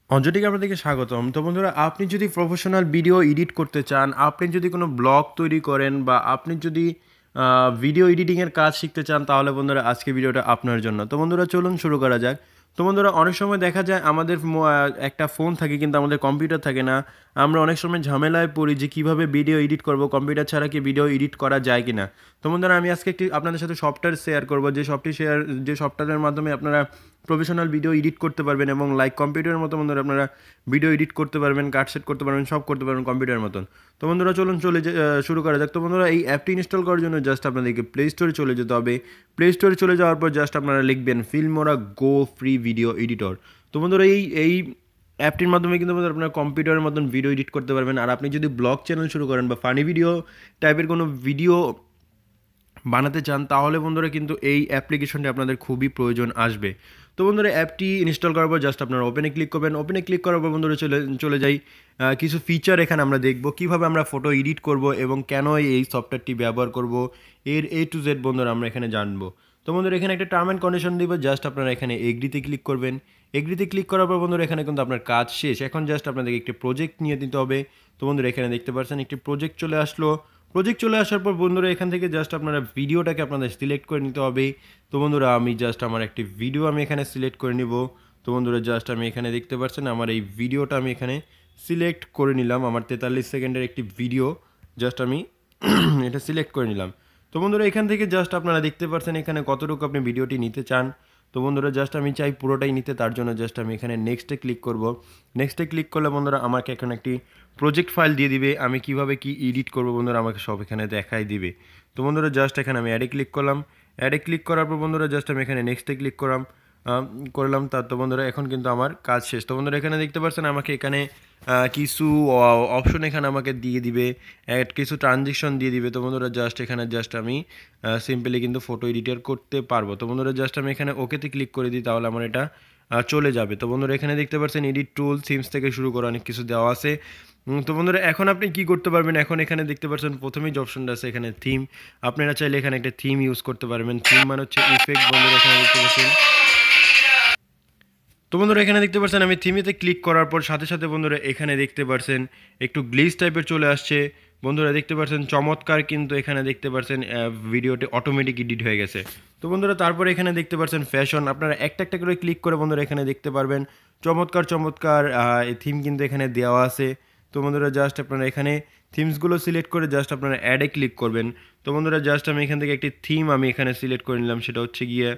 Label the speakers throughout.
Speaker 1: AnjonTecH আপনাদেরকে স্বাগতম। তো বন্ধুরা, আপনি যদি প্রফেশনাল ভিডিও এডিট করতে চান, আপনি যদি কোনো ব্লগ তৈরি করেন বা আপনি যদি ভিডিও এডিটিংয়ের কাজ শিখতে চান, তাহলে বন্ধুরা আজকে ভিডিওটা আপনার জন্য। তো বন্ধুরা চলুন শুরু করা যাক। তো বন্ধুরা, অনেক সময় দেখা যায় আমাদের একটা ফোন থাকে কিন্তু আমাদের কম্পিউটার থাকে না। আমরা অনেক সময় ঝামেলায় পড়ি যে কীভাবে ভিডিও এডিট করব, কম্পিউটার ছাড়া কি ভিডিও এডিট করা যায় কি না। তো বন্ধুরা, আমি আজকে একটি আপনাদের সাথে সফটওয়্যার শেয়ার করব, যে সফটওয়্যারের মাধ্যমে আপনারা প্রফেশনাল ভিডিও এডিট করতে পারবেন এবং লাইক কম্পিউটারের মতো বন্ধুরা আপনারা ভিডিও এডিট করতে পারবেন, কাট সেট করতে পারবেন, সব করতে পারবেন কম্পিউটারের মতন। তো বন্ধুরা চলুন শুরু করা যাক। তো বন্ধুরা, এই অ্যাপটি ইনস্টল করার জন্য জাস্ট আপনাদেরকে প্লে স্টোরে চলে যেতে হবে। প্লে স্টোরে চলে যাওয়ার পর জাস্ট আপনারা লিখবেন ফিল্মোরা গো ফ্রি ভিডিও এডিটর। তো বন্ধুরা, এই অ্যাপটির মাধ্যমে কিন্তু বন্ধুরা আপনার কম্পিউটারের মতন ভিডিও এডিট করতে পারবেন। আর আপনি যদি ব্লগ চ্যানেল শুরু করেন বা ফানি ভিডিও টাইপের কোনো ভিডিও বানাতে চান, তাহলে বন্ধুরা কিন্তু এই অ্যাপ্লিকেশনটি আপনাদের খুবই প্রয়োজন আসবে। তো বন্ধুরা, অ্যাপটি ইনস্টল করার পর জাস্ট আপনারা ওপেনে ক্লিক করবেন। ওপেনে ক্লিক করার পর বন্ধুরা চলে যাই কিছু ফিচার। এখানে আমরা দেখব কীভাবে আমরা ফটো এডিট করব এবং কেন এই সফটওয়্যারটি ব্যবহার করব, এর A to Z বন্ধুরা আমরা এখানে জানবো। তো বন্ধুরা, এখানে একটা টার্ম অ্যান্ড কন্ডিশন দিব, জাস্ট আপনারা এখানে এগ্রিতে ক্লিক করবেন। এগ্রিতে ক্লিক করার পর বন্ধুরা এখানে কিন্তু আপনার কাজ শেষ। এখন জাস্ট আপনাদেরকে একটি প্রজেক্ট নিয়ে দিতে হবে। তো বন্ধুরা, এখানে দেখতে পাচ্ছেন একটি প্রজেক্ট চলে আসলো। প্রজেক্ট চলে আসার পর বন্ধুরা এখান থেকে জাস্ট আপনারা ভিডিওটাকে আপনাদের সিলেক্ট করে নিতে হবে। তো বন্ধুরা, আমি জাস্ট আমার একটি ভিডিও আমি এখানে সিলেক্ট করে নিব। তো বন্ধুরা, জাস্ট আমি এখানে দেখতে পাচ্ছেন আমার এই ভিডিওটা আমি এখানে সিলেক্ট করে নিলাম। আমার 43 সেকেন্ডের একটি ভিডিও জাস্ট আমি এটা সিলেক্ট করে নিলাম। তো বন্ধুরা, এখান থেকে জাস্ট আপনারা দেখতে পাচ্ছেন এখানে কতটুকু আপনি ভিডিওটি নিতে চান। তো বন্ধুরা, জাস্ট আমি চাই পুরোটাই নিতে, তার জন্য জাস্ট আমি এখানে নেক্সটে ক্লিক করব। নেক্সটে ক্লিক করলে বন্ধুরা আমাকে এখন একটি প্রজেক্ট ফাইল দিয়ে দিবে। আমি কিভাবে কি এডিট করব বন্ধুরা আমাকে সব এখানে দেখাই দিবে। তো বন্ধুরা, জাস্ট এখানে আমি অ্যাডে ক্লিক করলাম। অ্যাডে ক্লিক করার পর বন্ধুরা জাস্ট আমি এখানে নেক্সটে ক্লিক করলাম। তার তো বন্ধুরা এখন কিন্তু আমার কাজ শেষ। তো বন্ধুরা, এখানে দেখতে পাচ্ছেন আমাকে এখানে কিছু অপশন এখানে আমাকে দিয়ে দিবে, কিছু ট্রানজেকশন দিয়ে দিবে। তো বন্ধুরা, জাস্ট এখানে জাস্ট আমি সিম্পলি কিন্তু ফটো এডিটর করতে পারবো। তো বন্ধুরা, জাস্ট আমি এখানে ওকেতে ক্লিক করে দিই, তাহলে আমার এটা চলে যাবে। তো বন্ধুরা, এখানে দেখতে পাচ্ছেন এডিট টুল, থিমস থেকে শুরু করে অনেক কিছু দেওয়া আছে। তো বন্ধুরা, এখন আপনি কি করতে পারবেন, এখন এখানে দেখতে পাচ্ছেন প্রথমেই যে অপশনটা আছে এখানে থিম। আপনারা চাইলে এখানে একটা থিম ইউজ করতে পারবেন। থিম মানে হচ্ছে ইফেক্ট। বন্ধুরা, এখানে দেখতে পাচ্ছেন। তো বন্ধুরা, এখানে দেখতে পাচ্ছেন আমি থিমেতে ক্লিক করার পর সাথে সাথে বন্ধুরা এখানে দেখতে পাচ্ছেন একটু গ্লিচ টাইপের চলে আসছে। বন্ধুরা দেখতে পাচ্ছেন চমৎকার, কিন্তু এখানে দেখতে পাচ্ছেন ভিডিওটি অটোমেটিক এডিট হয়ে গেছে। তো বন্ধুরা, তারপরে এখানে দেখতে পাচ্ছেন ফ্যাশন। আপনারা একটা একটা করে ক্লিক করে বন্ধুরা এখানে দেখতে পারবেন চমৎকার চমৎকার এই থিম কিন্তু এখানে দেওয়া আছে। তো বন্ধুরা, জাস্ট আপনারা এখানে থিমসগুলো সিলেক্ট করে জাস্ট আপনারা অ্যাডে ক্লিক করবেন। তো বন্ধুরা, জাস্ট আমি এখান থেকে একটি থিম আমি এখানে সিলেক্ট করে নিলাম, সেটা হচ্ছে গিয়ে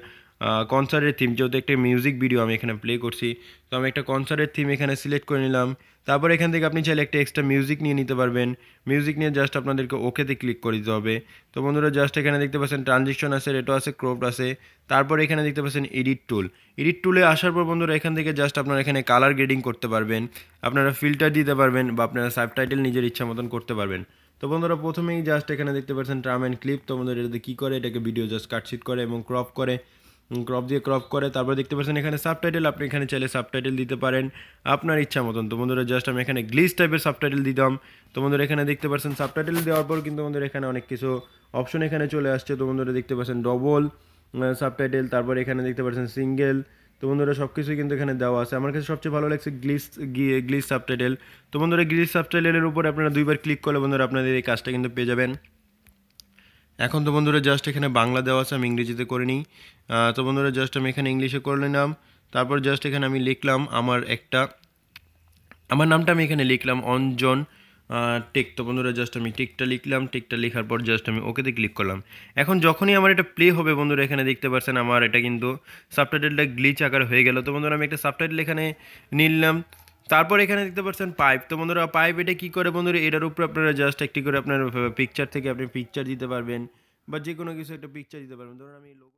Speaker 1: কনসার্টের থিম। যেহেতু একটা মিউজিক ভিডিও আমি এখানে প্লে করছি, তো আমি একটা কনসার্টের থিম এখানে সিলেক্ট করে নিলাম। তারপর এখান থেকে আপনি চাইলে একটা এক্সট্রা মিউজিক নিয়ে নিতে পারবেন। মিউজিক নিয়ে জাস্ট আপনাদেরকে ওকেতে ক্লিক করে দিতে হবে। তো বন্ধুরা, জাস্ট এখানে দেখতে পাচ্ছেন ট্রানজিশন আছে, রেটো আছে, ক্রপড আছে। তারপর এখানে দেখতে পাচ্ছেন এডিট টুল। এডিট টুলে আসার পর বন্ধুরা এখান থেকে জাস্ট আপনারা এখানে কালার গ্রেডিং করতে পারবেন, আপনারা ফিল্টার দিতে পারবেন বা আপনারা সাবটাইটেল নিজের ইচ্ছা মতন করতে পারবেন। তো বন্ধুরা, প্রথমেই জাস্ট এখানে দেখতে পাচ্ছেন ট্রাম অ্যান্ড ক্লিপ। তো বন্ধুরা, এটাতে কী করে, এটাকে ভিডিও জাস্ট কাটশিট করে এবং ক্রপ করে, ক্রপ করে। তারপর দেখতে পাচ্ছেন এখানে সাবটাইটেল, আপনি এখানে চাইলে সাবটাইটেল দিতে পারেন আপনার ইচ্ছা মতন। তো বন্ধুরা, জাস্ট আমি এখানে গ্লিচ টাইপের সাবটাইটেল দিতাম। তো বন্ধুরা, এখানে দেখতে পাচ্ছেন সাবটাইটেল দেওয়ার পর কিন্তু বন্ধুরা এখানে অনেক কিছু অপশন এখানে চলে আসছে। তো বন্ধুরা, দেখতে পাচ্ছেন ডবল সাবটাইটেল, তারপর এখানে দেখতে পাচ্ছেন সিঙ্গেল। তো বন্ধুরা, সব কিছুই কিন্তু এখানে দেওয়া আছে। আমার কাছে সবচেয়ে ভালো লাগছে গ্লিচ সাবটাইটেল। তো বন্ধুরা, গ্লিচ সাবটাইটেলের উপরে আপনারা দুইবার ক্লিক করলে বন্ধুরা আপনাদের এই কাজটা কিন্তু পেয়ে যাবেন। এখন তো বন্ধুরা, জাস্ট এখানে বাংলা দেওয়া আছে, আমি ইংরেজিতে করে নিই। তো বন্ধুরা, জাস্ট আমি এখানে ইংলিশে করে নিলাম। তারপর জাস্ট এখানে আমি লিখলাম আমার নামটা আমি এখানে লিখলাম অঞ্জন টেক। তো বন্ধুরা, জাস্ট আমি টেকটা লিখলাম। টেকটা লেখার পর জাস্ট আমি ওকেতে ক্লিক করলাম। এখন যখনই আমার এটা প্লে হবে বন্ধুরা, এখানে দেখতে পাচ্ছেন আমার এটা কিন্তু সাবটাইটেলটা গ্লিচ আকার হয়ে গেল। তো বন্ধুরা, আমি একটা সাবটাইটেল এখানে নিলাম। তারপর এখানে দেখতে পাচ্ছেন পাইপ। তো বন্ধুরা, পাইপ এটা কী করে বন্ধুরা, এটার উপরে আপনারা জাস্ট একটি করে আপনার পিকচার থেকে আপনি পিকচার দিতে পারবেন বা যে কোনো কিছু একটা পিকচার দিতে পারবেন। ধরুন আমি